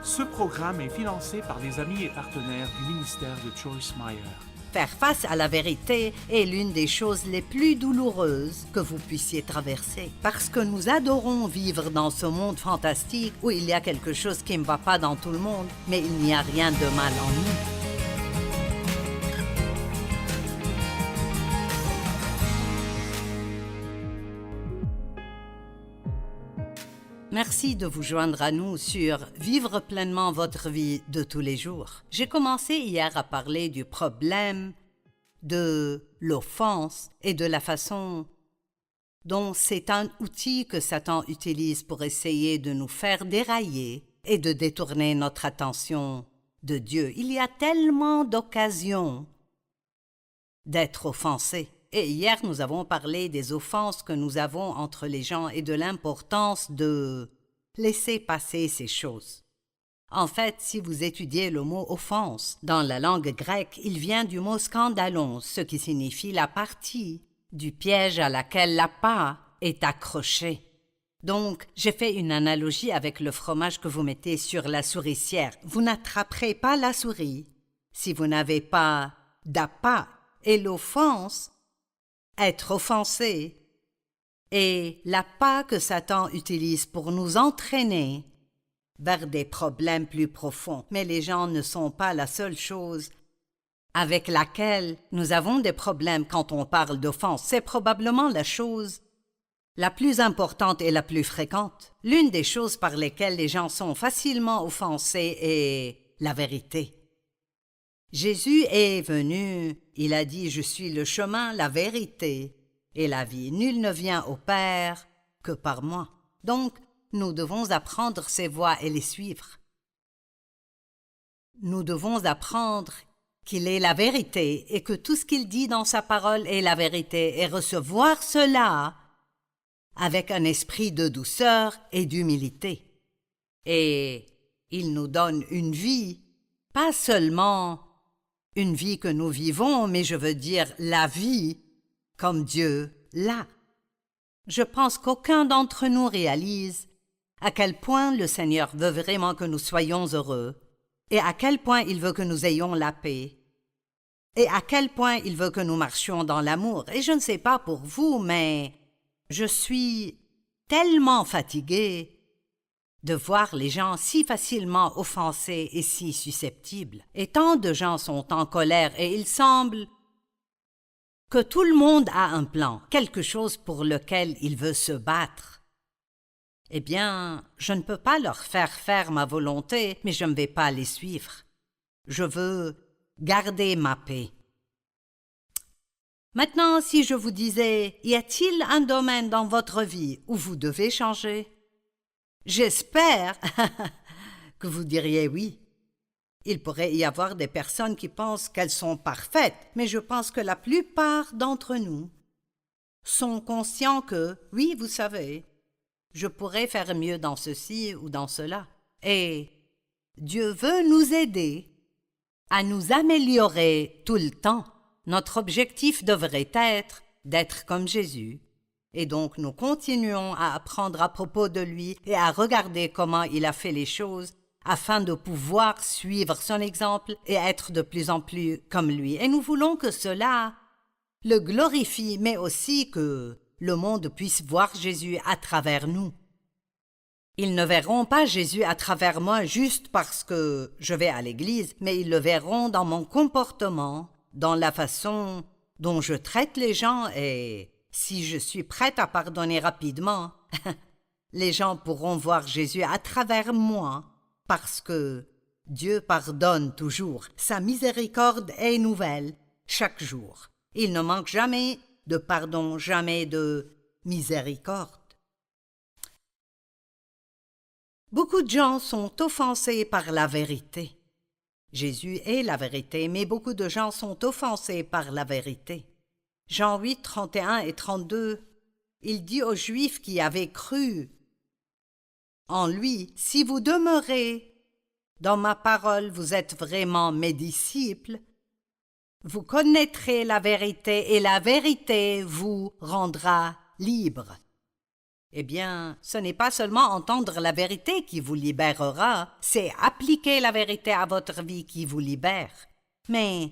Ce programme est financé par les amis et partenaires du ministère de Joyce Meyer. Faire face à la vérité est l'une des choses les plus douloureuses que vous puissiez traverser. Parce que nous adorons vivre dans ce monde fantastique où il y a quelque chose qui ne va pas dans tout le monde, mais il n'y a rien de mal en nous. Merci de vous joindre à nous sur Vivre pleinement votre vie de tous les jours. J'ai commencé hier à parler du problème de l'offense et de la façon dont c'est un outil que Satan utilise pour essayer de nous faire dérailler et de détourner notre attention de Dieu. Il y a tellement d'occasions d'être offensés. Et hier, nous avons parlé des offenses que nous avons entre les gens et de l'importance de laisser passer ces choses. En fait, si vous étudiez le mot « offense » dans la langue grecque, il vient du mot « scandalon », ce qui signifie la partie du piège à laquelle l'appât est accroché. Donc, j'ai fait une analogie avec le fromage que vous mettez sur la souricière. Vous n'attraperez pas la souris si vous n'avez pas d'appât. Et l'offense, être offensé, est l'appât que Satan utilise pour nous entraîner vers des problèmes plus profonds. Mais les gens ne sont pas la seule chose avec laquelle nous avons des problèmes quand on parle d'offense. C'est probablement la chose la plus importante et la plus fréquente. L'une des choses par lesquelles les gens sont facilement offensés est la vérité. Jésus est venu, il a dit « Je suis le chemin, la vérité et la vie. Nul ne vient au Père que par moi. » Donc, nous devons apprendre ses voies et les suivre. Nous devons apprendre qu'il est la vérité et que tout ce qu'il dit dans sa parole est la vérité et recevoir cela avec un esprit de douceur et d'humilité. Et il nous donne une vie, pas seulement une vie que nous vivons, mais je veux dire la vie comme Dieu l'a. Je pense qu'aucun d'entre nous réalise à quel point le Seigneur veut vraiment que nous soyons heureux et à quel point il veut que nous ayons la paix et à quel point il veut que nous marchions dans l'amour. Et je ne sais pas pour vous, mais je suis tellement fatiguée de voir les gens si facilement offensés et si susceptibles. Et tant de gens sont en colère et il semble que tout le monde a un plan, quelque chose pour lequel il veut se battre. Eh bien, je ne peux pas leur faire ma volonté, mais je ne vais pas les suivre. Je veux garder ma paix. Maintenant, si je vous disais, y a-t-il un domaine dans votre vie où vous devez changer? J'espère que vous diriez oui. Il pourrait y avoir des personnes qui pensent qu'elles sont parfaites, mais je pense que la plupart d'entre nous sont conscients que, oui, vous savez, je pourrais faire mieux dans ceci ou dans cela. Et Dieu veut nous aider à nous améliorer tout le temps. Notre objectif devrait être d'être comme Jésus. Et donc nous continuons à apprendre à propos de lui et à regarder comment il a fait les choses afin de pouvoir suivre son exemple et être de plus en plus comme lui. Et nous voulons que cela le glorifie, mais aussi que le monde puisse voir Jésus à travers nous. Ils ne verront pas Jésus à travers moi juste parce que je vais à l'église, mais ils le verront dans mon comportement, dans la façon dont je traite les gens et si je suis prête à pardonner rapidement, les gens pourront voir Jésus à travers moi parce que Dieu pardonne toujours. Sa miséricorde est nouvelle chaque jour. Il ne manque jamais de pardon, jamais de miséricorde. Beaucoup de gens sont offensés par la vérité. Jésus est la vérité, mais beaucoup de gens sont offensés par la vérité. Jean 8, 31 et 32, il dit aux Juifs qui avaient cru en lui, « Si vous demeurez dans ma parole, vous êtes vraiment mes disciples, vous connaîtrez la vérité et la vérité vous rendra libre. » Eh bien, ce n'est pas seulement entendre la vérité qui vous libérera, c'est appliquer la vérité à votre vie qui vous libère. Mais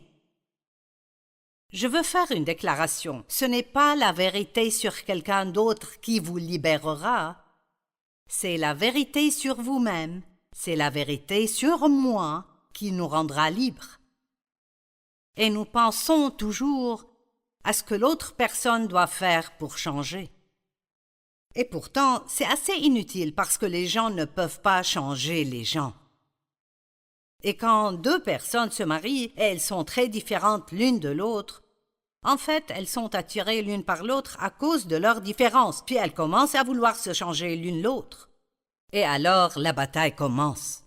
je veux faire une déclaration. Ce n'est pas la vérité sur quelqu'un d'autre qui vous libérera. C'est la vérité sur vous-même. C'est la vérité sur moi qui nous rendra libres. Et nous pensons toujours à ce que l'autre personne doit faire pour changer. Et pourtant, c'est assez inutile parce que les gens ne peuvent pas changer les gens. Et quand deux personnes se marient et elles sont très différentes l'une de l'autre, en fait, elles sont attirées l'une par l'autre à cause de leurs différences, puis elles commencent à vouloir se changer l'une l'autre. Et alors, la bataille commence.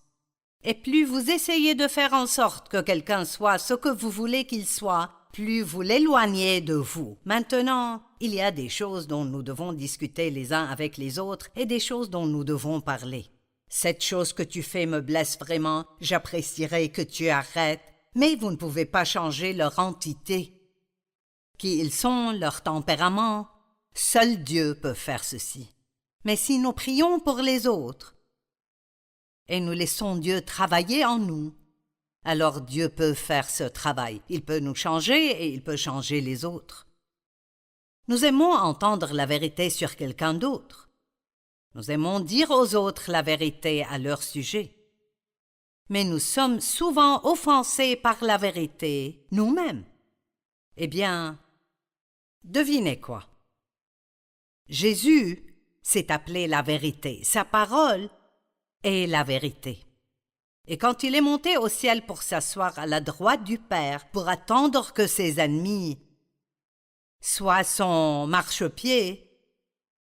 Et plus vous essayez de faire en sorte que quelqu'un soit ce que vous voulez qu'il soit, plus vous l'éloignez de vous. Maintenant, il y a des choses dont nous devons discuter les uns avec les autres et des choses dont nous devons parler. Cette chose que tu fais me blesse vraiment, j'apprécierais que tu arrêtes, mais vous ne pouvez pas changer leur entité. Qui ils sont, leur tempérament, seul Dieu peut faire ceci. Mais si nous prions pour les autres et nous laissons Dieu travailler en nous, alors Dieu peut faire ce travail. Il peut nous changer et il peut changer les autres. Nous aimons entendre la vérité sur quelqu'un d'autre. Nous aimons dire aux autres la vérité à leur sujet. Mais nous sommes souvent offensés par la vérité nous-mêmes. Eh bien, devinez quoi? Jésus s'est appelé la vérité. Sa parole est la vérité. Et quand il est monté au ciel pour s'asseoir à la droite du Père, pour attendre que ses ennemis soient son marchepied,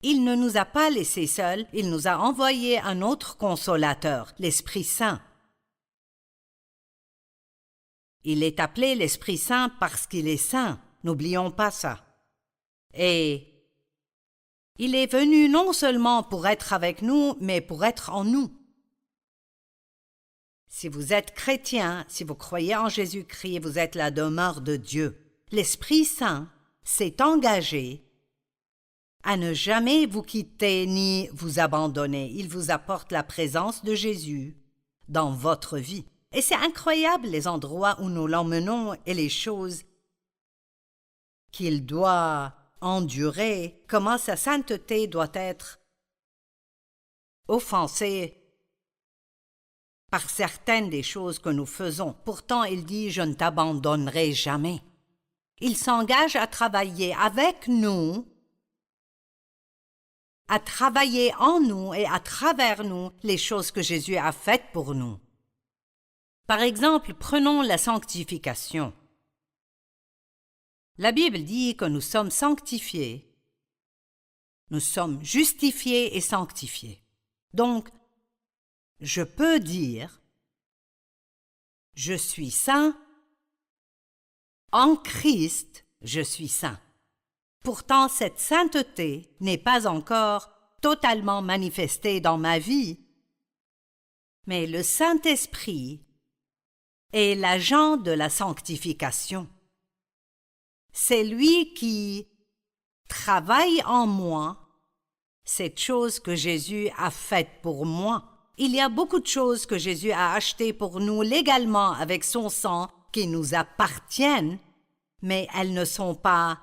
il ne nous a pas laissés seuls, il nous a envoyé un autre consolateur, l'Esprit Saint. Il est appelé l'Esprit Saint parce qu'il est saint, n'oublions pas ça. Et il est venu non seulement pour être avec nous, mais pour être en nous. Si vous êtes chrétien, si vous croyez en Jésus-Christ, vous êtes la demeure de Dieu. L'Esprit Saint s'est engagé à ne jamais vous quitter ni vous abandonner. Il vous apporte la présence de Jésus dans votre vie. Et c'est incroyable les endroits où nous l'emmenons et les choses qu'il doit endurer, comment sa sainteté doit être offensée par certaines des choses que nous faisons. Pourtant, il dit « Je ne t'abandonnerai jamais ». Il s'engage à travailler avec nous, à travailler en nous et à travers nous les choses que Jésus a faites pour nous. Par exemple, prenons la sanctification. La Bible dit que nous sommes sanctifiés, nous sommes justifiés et sanctifiés. Donc, je peux dire « Je suis saint, en Christ, je suis saint ». Pourtant, cette sainteté n'est pas encore totalement manifestée dans ma vie, mais le Saint-Esprit est l'agent de la sanctification. C'est lui qui travaille en moi cette chose que Jésus a faite pour moi. Il y a beaucoup de choses que Jésus a achetées pour nous légalement avec son sang qui nous appartiennent, mais elles ne sont pas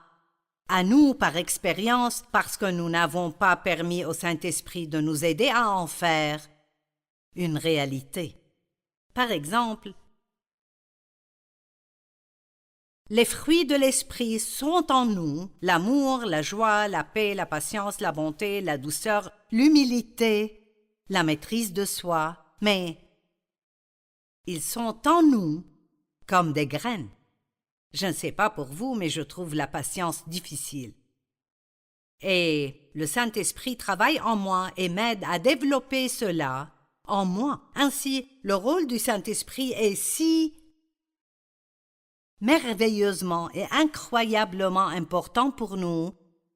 à nous par expérience parce que nous n'avons pas permis au Saint-Esprit de nous aider à en faire une réalité. Par exemple, les fruits de l'Esprit sont en nous, l'amour, la joie, la paix, la patience, la bonté, la douceur, l'humilité, la maîtrise de soi, mais ils sont en nous comme des graines. Je ne sais pas pour vous, mais je trouve la patience difficile. Et le Saint-Esprit travaille en moi et m'aide à développer cela en moi. Ainsi, le rôle du Saint-Esprit est si merveilleusement et incroyablement important pour nous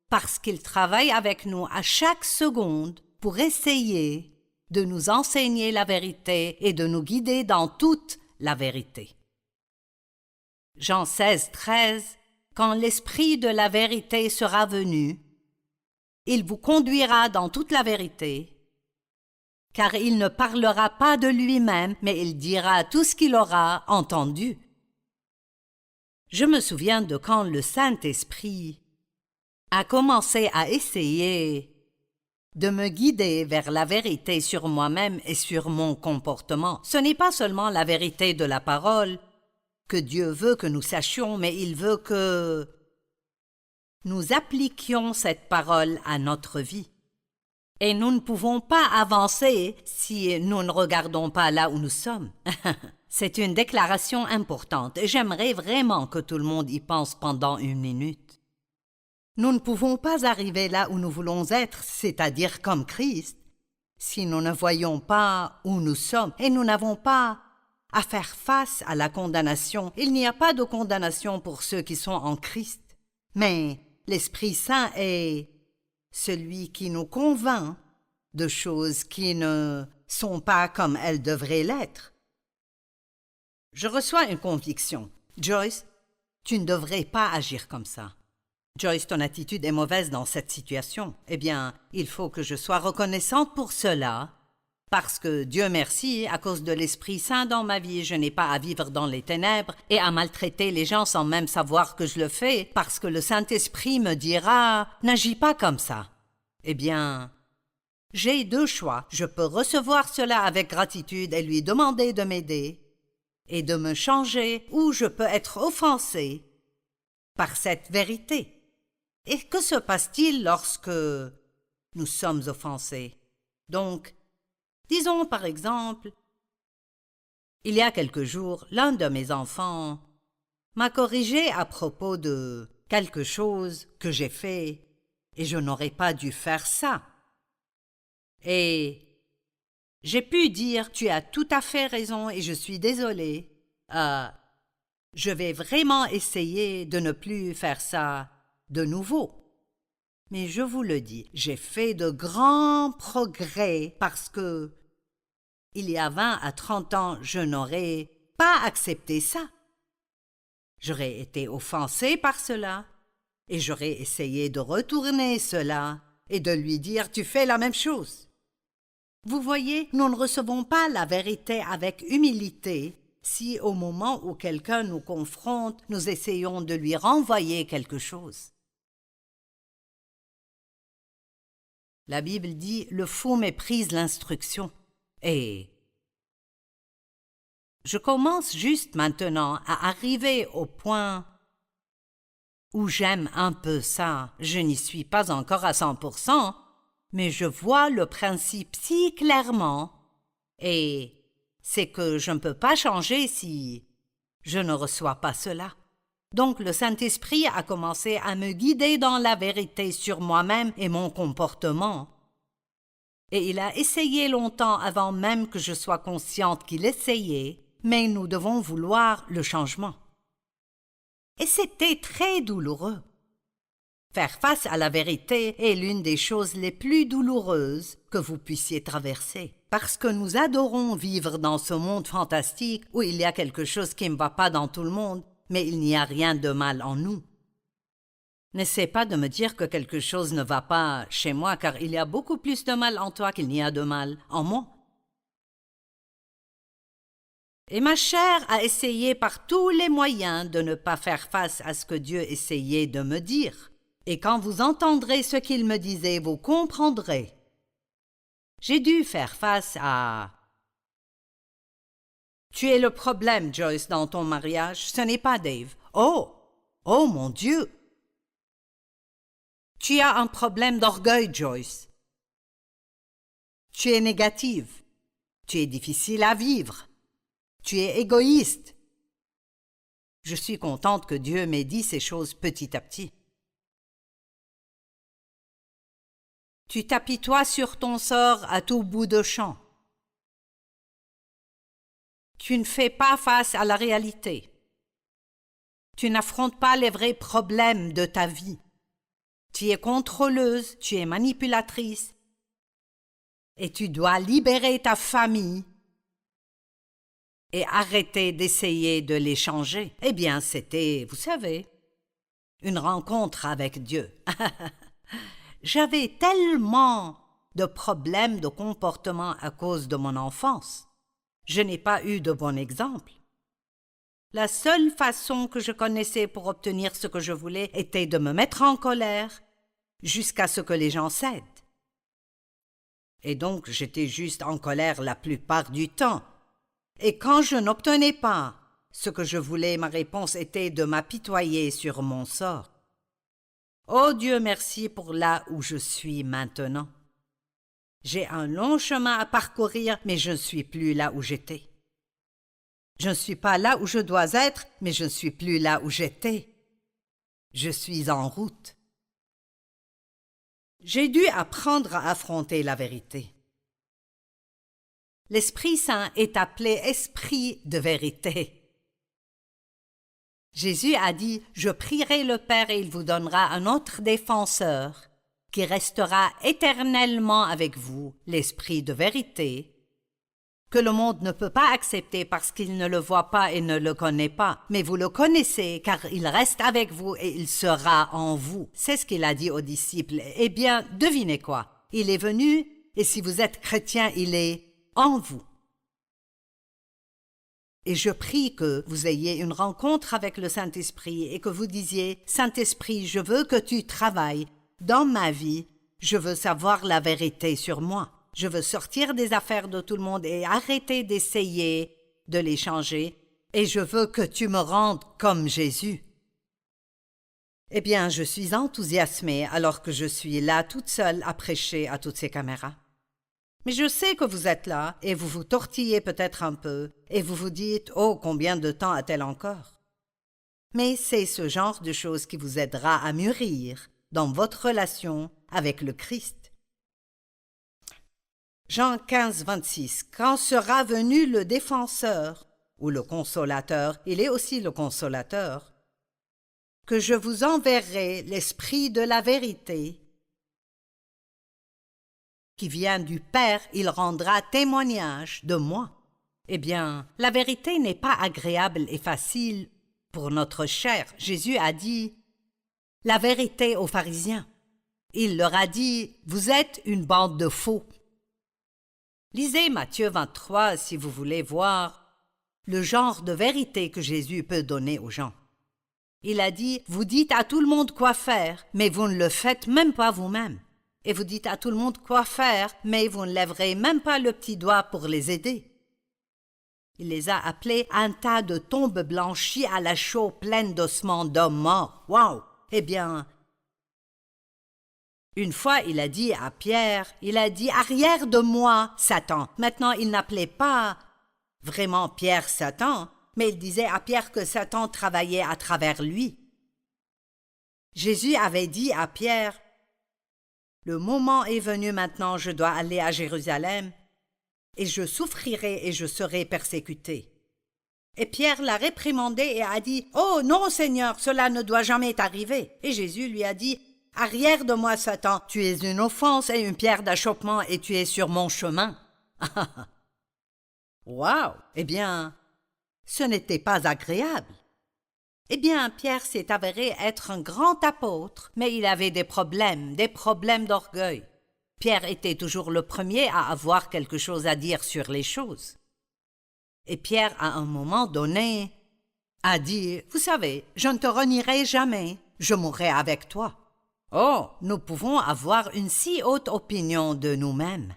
parce qu'il travaille avec nous à chaque seconde pour essayer de nous enseigner la vérité et de nous guider dans toute la vérité. Jean 16, 13, quand l'Esprit de la vérité sera venu, Il vous conduira dans toute la vérité, car il ne parlera pas de lui-même, mais il dira tout ce qu'il aura entendu. Je me souviens de quand le Saint-Esprit a commencé à essayer de me guider vers la vérité sur moi-même et sur mon comportement. Ce n'est pas seulement la vérité de la parole que Dieu veut que nous sachions, mais il veut que nous appliquions cette parole à notre vie. Et nous ne pouvons pas avancer si nous ne regardons pas là où nous sommes. C'est une déclaration importante et j'aimerais vraiment que tout le monde y pense pendant une minute. Nous ne pouvons pas arriver là où nous voulons être, c'est-à-dire comme Christ, si nous ne voyons pas où nous sommes et nous n'avons pas à faire face à la condamnation. Il n'y a pas de condamnation pour ceux qui sont en Christ, mais l'Esprit Saint est celui qui nous convainc de choses qui ne sont pas comme elles devraient l'être. Je reçois une conviction. Joyce, tu ne devrais pas agir comme ça. Joyce, ton attitude est mauvaise dans cette situation. Eh bien, il faut que je sois reconnaissante pour cela, parce que, Dieu merci, à cause de l'Esprit Saint dans ma vie, je n'ai pas à vivre dans les ténèbres et à maltraiter les gens sans même savoir que je le fais, parce que le Saint-Esprit me dira « N'agis pas comme ça ». Eh bien, j'ai deux choix. Je peux recevoir cela avec gratitude et lui demander de m'aider et de me changer, ou je peux être offensé par cette vérité. Et que se passe-t-il lorsque nous sommes offensés? Donc, disons par exemple, il y a quelques jours, l'un de mes enfants m'a corrigé à propos de quelque chose que j'ai fait et je n'aurais pas dû faire ça. Et j'ai pu dire « Tu as tout à fait raison et je suis désolée. Je vais vraiment essayer de ne plus faire ça de nouveau. » Mais je vous le dis, j'ai fait de grands progrès parce que, il y a 20 à 30 ans, je n'aurais pas accepté ça. J'aurais été offensée par cela et j'aurais essayé de retourner cela et de lui dire « Tu fais la même chose. » Vous voyez, nous ne recevons pas la vérité avec humilité si au moment où quelqu'un nous confronte, nous essayons de lui renvoyer quelque chose. La Bible dit « Le fou méprise l'instruction ». Et je commence juste maintenant à arriver au point où j'aime un peu ça. Je n'y suis pas encore à 100%, mais je vois le principe si clairement et c'est que je ne peux pas changer si je ne reçois pas cela. Donc le Saint-Esprit a commencé à me guider dans la vérité sur moi-même et mon comportement. Et il a essayé longtemps avant même que je sois consciente qu'il essayait, mais nous devons vouloir le changement. Et c'était très douloureux. Faire face à la vérité est l'une des choses les plus douloureuses que vous puissiez traverser. Parce que nous adorons vivre dans ce monde fantastique où il y a quelque chose qui ne va pas dans tout le monde, mais il n'y a rien de mal en nous. N'essaie pas de me dire que quelque chose ne va pas chez moi, car il y a beaucoup plus de mal en toi qu'il n'y a de mal en moi. Et ma chair a essayé par tous les moyens de ne pas faire face à ce que Dieu essayait de me dire. Et quand vous entendrez ce qu'il me disait, vous comprendrez. J'ai dû faire face à... Tu es le problème, Joyce, dans ton mariage, ce n'est pas Dave. Oh mon Dieu! Tu as un problème d'orgueil, Joyce. Tu es négative. Tu es difficile à vivre. Tu es égoïste. Je suis contente que Dieu m'ait dit ces choses petit à petit. Tu t'apitoies sur ton sort à tout bout de champ. Tu ne fais pas face à la réalité. Tu n'affrontes pas les vrais problèmes de ta vie. Tu es contrôleuse, tu es manipulatrice. Et tu dois libérer ta famille et arrêter d'essayer de les changer. Eh bien, c'était, vous savez, une rencontre avec Dieu. J'avais tellement de problèmes de comportement à cause de mon enfance. Je n'ai pas eu de bon exemple. La seule façon que je connaissais pour obtenir ce que je voulais était de me mettre en colère jusqu'à ce que les gens cèdent. Et donc j'étais juste en colère la plupart du temps. Et quand je n'obtenais pas ce que je voulais, ma réponse était de m'apitoyer sur mon sort. Oh Dieu merci pour là où je suis maintenant. J'ai un long chemin à parcourir, mais je ne suis plus là où j'étais. Je ne suis pas là où je dois être, mais je ne suis plus là où j'étais. Je suis en route. J'ai dû apprendre à affronter la vérité. L'Esprit Saint est appelé Esprit de vérité. Jésus a dit « Je prierai le Père et il vous donnera un autre défenseur qui restera éternellement avec vous, l'Esprit de vérité, que le monde ne peut pas accepter parce qu'il ne le voit pas et ne le connaît pas, mais vous le connaissez car il reste avec vous et il sera en vous. » C'est ce qu'il a dit aux disciples. Eh bien, devinez quoi? Il est venu et si vous êtes chrétien, il est en vous. Et je prie que vous ayez une rencontre avec le Saint-Esprit et que vous disiez « Saint-Esprit, je veux que tu travailles dans ma vie, je veux savoir la vérité sur moi. Je veux sortir des affaires de tout le monde et arrêter d'essayer de les changer et je veux que tu me rendes comme Jésus. » Eh bien, je suis enthousiasmée alors que je suis là toute seule à prêcher à toutes ces caméras. Mais je sais que vous êtes là et vous vous tortillez peut-être un peu et vous vous dites « Oh, combien de temps a-t-elle encore ?» Mais c'est ce genre de choses qui vous aidera à mûrir dans votre relation avec le Christ. Jean 15, 26. Quand sera venu le défenseur ou le consolateur, il est aussi le consolateur, que je vous enverrai l'Esprit de la vérité, qui vient du Père, il rendra témoignage de moi. Eh bien, la vérité n'est pas agréable et facile pour notre chair. Jésus a dit la vérité aux pharisiens. Il leur a dit « Vous êtes une bande de faux ». Lisez Matthieu 23 si vous voulez voir le genre de vérité que Jésus peut donner aux gens. Il a dit « Vous dites à tout le monde quoi faire, mais vous ne le faites même pas vous-même. Et vous dites à tout le monde quoi faire, mais vous ne lèverez même pas le petit doigt pour les aider. » Il les a appelés un tas de tombes blanchies à la chaux pleines d'ossements d'hommes morts. Waouh! Eh bien, une fois il a dit à Pierre, il a dit « Arrière de moi, Satan ». Maintenant, il n'appelait pas vraiment Pierre Satan, mais il disait à Pierre que Satan travaillait à travers lui. Jésus avait dit à Pierre « Le moment est venu maintenant, je dois aller à Jérusalem, et je souffrirai et je serai persécuté. » Et Pierre l'a réprimandé et a dit « Oh non, Seigneur, cela ne doit jamais t'arriver. » Et Jésus lui a dit « Arrière de moi, Satan, tu es une offense et une pierre d'achoppement et tu es sur mon chemin. » Waouh! Eh bien, ce n'était pas agréable. Eh bien, Pierre s'est avéré être un grand apôtre, mais il avait des problèmes d'orgueil. Pierre était toujours le premier à avoir quelque chose à dire sur les choses. Et Pierre, à un moment donné, a dit « Vous savez, je ne te renierai jamais, je mourrai avec toi. » Oh, nous pouvons avoir une si haute opinion de nous-mêmes.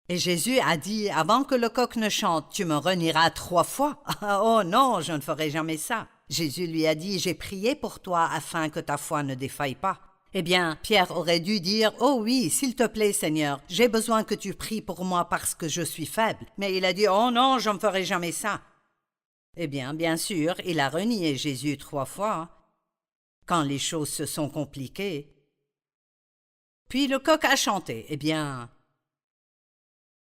Et Jésus a dit « Avant que le coq ne chante, tu me renieras 3 fois. » Oh non, je ne ferai jamais ça. Jésus lui a dit « J'ai prié pour toi afin que ta foi ne défaille pas. » Eh bien, Pierre aurait dû dire « Oh oui, s'il te plaît, Seigneur, j'ai besoin que tu pries pour moi parce que je suis faible. » Mais il a dit « Oh non, je ne ferai jamais ça. » Eh bien sûr, il a renié Jésus 3 fois, quand les choses se sont compliquées. Puis le coq a chanté. Eh bien,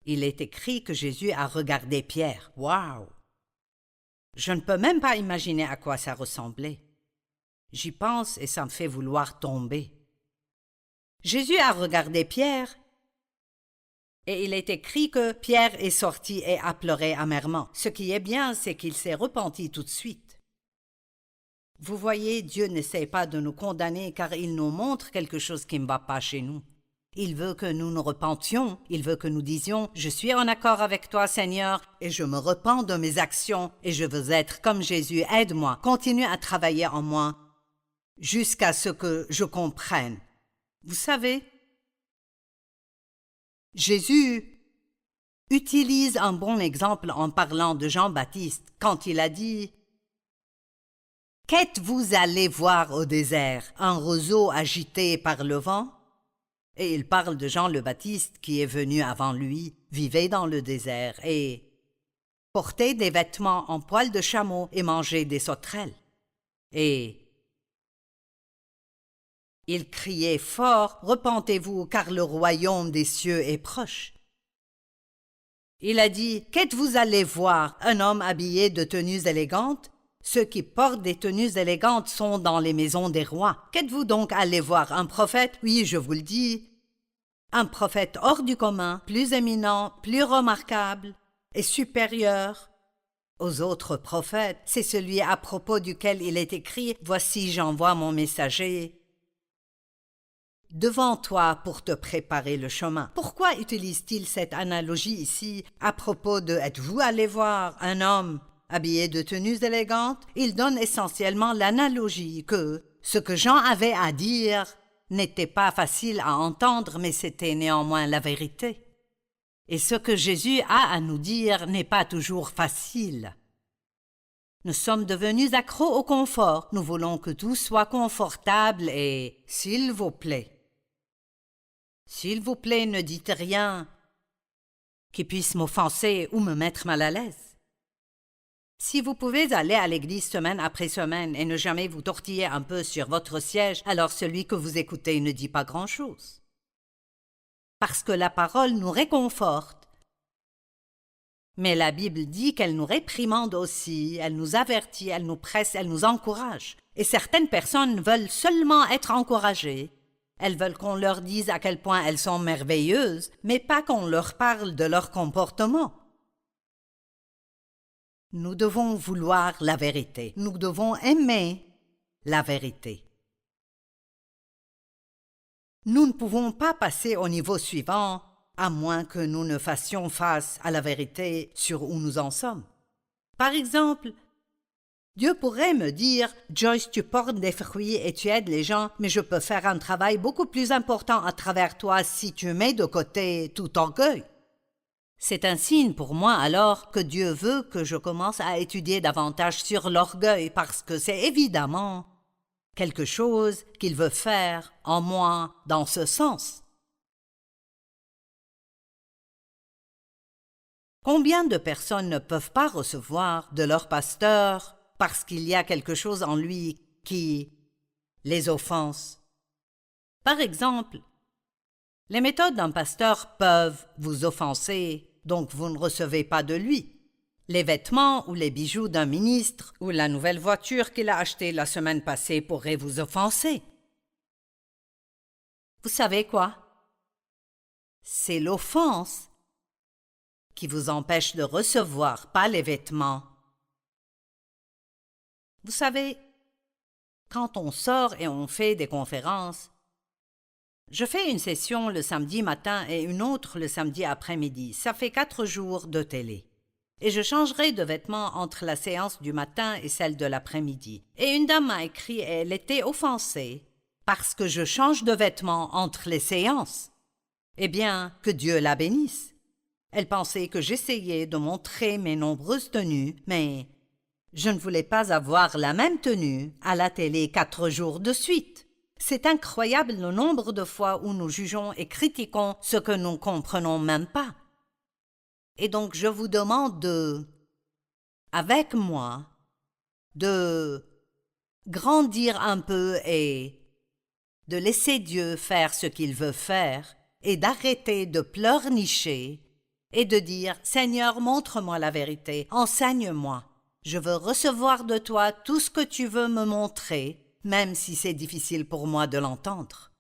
il est écrit que Jésus a regardé Pierre. Waouh! Je ne peux même pas imaginer à quoi ça ressemblait. J'y pense et ça me fait vouloir tomber. Jésus a regardé Pierre et il est écrit que Pierre est sorti et a pleuré amèrement. Ce qui est bien, c'est qu'il s'est repenti tout de suite. Vous voyez, Dieu n'essaie pas de nous condamner car il nous montre quelque chose qui ne va pas chez nous. Il veut que nous nous repentions, il veut que nous disions « Je suis en accord avec toi, Seigneur, et je me repens de mes actions, et je veux être comme Jésus, aide-moi, continue à travailler en moi, jusqu'à ce que je comprenne. » Vous savez, Jésus utilise un bon exemple en parlant de Jean-Baptiste quand il a dit « Qu'êtes-vous allé voir au désert? Un roseau agité par le vent ?» Et il parle de Jean le Baptiste qui est venu avant lui, vivait dans le désert et portait des vêtements en poil de chameau et mangeait des sauterelles. Et il criait fort « Repentez-vous, car le royaume des cieux est proche. » Il a dit « Qu'êtes-vous allé voir? Un homme habillé de tenues élégantes? Ceux qui portent des tenues élégantes sont dans les maisons des rois. Qu'êtes-vous donc allé voir? Un prophète? Oui, je vous le dis. Un prophète hors du commun, plus éminent, plus remarquable et supérieur aux autres prophètes. C'est celui à propos duquel il est écrit « Voici, j'envoie mon messager devant toi pour te préparer le chemin. » Pourquoi utilise-t-il cette analogie ici à propos de « Êtes-vous allé voir un homme habillé de tenues élégantes ?» Il donne essentiellement l'analogie que ce que Jean avait à dire n'était pas facile à entendre, mais c'était néanmoins la vérité. Et ce que Jésus a à nous dire n'est pas toujours facile. Nous sommes devenus accros au confort. Nous voulons que tout soit confortable et « s'il vous plaît ». S'il vous plaît, ne dites rien qui puisse m'offenser ou me mettre mal à l'aise. Si vous pouvez aller à l'église semaine après semaine et ne jamais vous tortiller un peu sur votre siège, alors celui que vous écoutez ne dit pas grand-chose. Parce que la parole nous réconforte. Mais la Bible dit qu'elle nous réprimande aussi, elle nous avertit, elle nous presse, elle nous encourage. Et certaines personnes veulent seulement être encouragées. Elles veulent qu'on leur dise à quel point elles sont merveilleuses, mais pas qu'on leur parle de leur comportement. Nous devons vouloir la vérité. Nous devons aimer la vérité. Nous ne pouvons pas passer au niveau suivant à moins que nous ne fassions face à la vérité sur où nous en sommes. Par exemple, Dieu pourrait me dire « Joyce, tu portes des fruits et tu aides les gens, mais je peux faire un travail beaucoup plus important à travers toi si tu mets de côté tout orgueil. » C'est un signe pour moi alors que Dieu veut que je commence à étudier davantage sur l'orgueil parce que c'est évidemment quelque chose qu'il veut faire en moi dans ce sens. Combien de personnes ne peuvent pas recevoir de leur pasteur parce qu'il y a quelque chose en lui qui les offense? Par exemple, les méthodes d'un pasteur peuvent vous offenser, donc vous ne recevez pas de lui. Les vêtements ou les bijoux d'un ministre ou la nouvelle voiture qu'il a achetée la semaine passée pourraient vous offenser. Vous savez quoi? C'est l'offense qui vous empêche de recevoir, pas les vêtements. Vous savez, quand on sort et on fait des conférences, je fais une session le samedi matin et une autre le samedi après-midi. Ça fait 4 jours de télé. Et je changerai de vêtements entre la séance du matin et celle de l'après-midi. Et une dame m'a écrit et elle était offensée parce que je change de vêtements entre les séances. Eh bien, que Dieu la bénisse. Elle pensait que j'essayais de montrer mes nombreuses tenues, mais je ne voulais pas avoir la même tenue à la télé 4 jours de suite. C'est incroyable le nombre de fois où nous jugeons et critiquons ce que nous ne comprenons même pas. Et donc je vous demande avec moi, de grandir un peu et de laisser Dieu faire ce qu'il veut faire et d'arrêter de pleurnicher et de dire « Seigneur, montre-moi la vérité, enseigne-moi. Je veux recevoir de toi tout ce que tu veux me montrer, même si c'est difficile pour moi de l'entendre. »